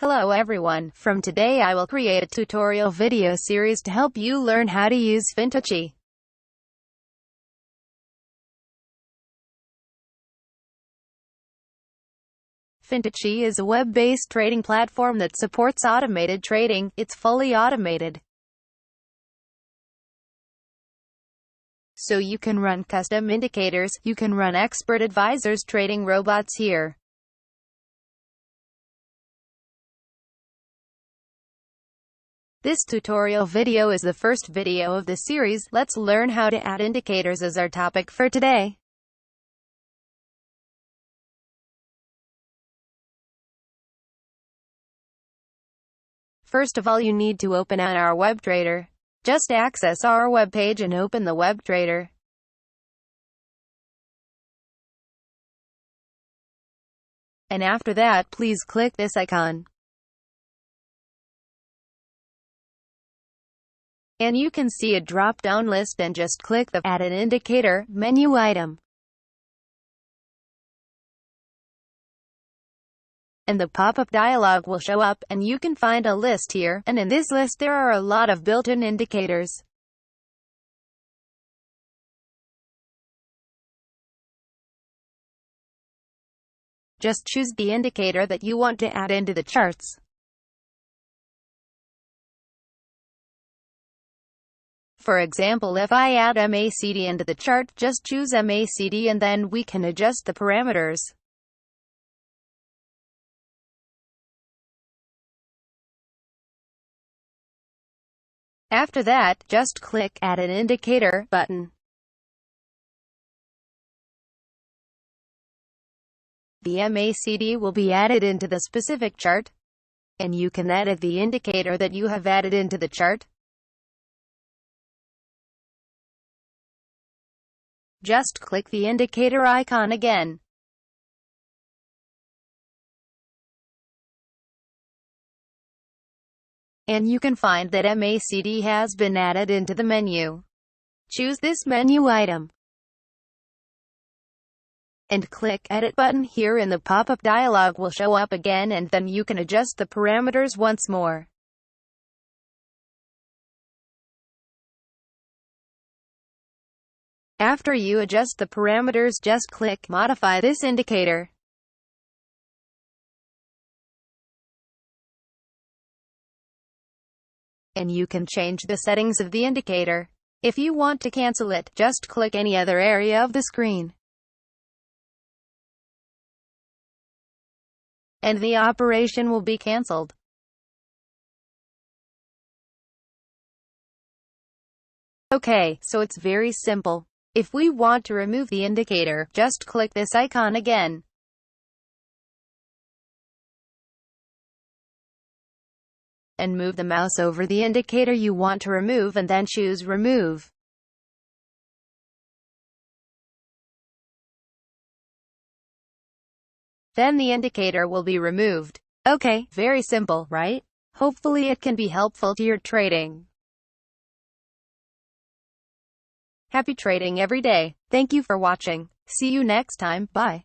Hello everyone, from today I will create a tutorial video series to help you learn how to use Fintechee. Fintechee is a web-based trading platform that supports automated trading. It's fully automated, so you can run custom indicators, you can run expert advisors trading robots here. This tutorial video is the first video of the series. Let's learn how to add indicators as our topic for today. First of all, you need to open our WebTrader. Just access our web page and open the WebTrader. And after that, please click this icon. And you can see a drop-down list and just click the Add an Indicator menu item. And the pop-up dialog will show up, and you can find a list here, and in this list there are a lot of built-in indicators. Just choose the indicator that you want to add into the charts. For example, if I add MACD into the chart, just choose MACD and then we can adjust the parameters. After that, just click Add an Indicator button. The MACD will be added into the specific chart, and you can edit the indicator that you have added into the chart. Just click the indicator icon again. And you can find that MACD has been added into the menu. Choose this menu item and click Edit button here, and the pop-up dialog will show up again, and then you can adjust the parameters once more. After you adjust the parameters, just click Modify this indicator. And you can change the settings of the indicator. If you want to cancel it, just click any other area of the screen. And the operation will be cancelled. Okay, so it's very simple. If we want to remove the indicator, just click this icon again. And move the mouse over the indicator you want to remove and then choose Remove. Then the indicator will be removed. Okay, very simple, right? Hopefully it can be helpful to your trading. Happy trading every day. Thank you for watching. See you next time. Bye.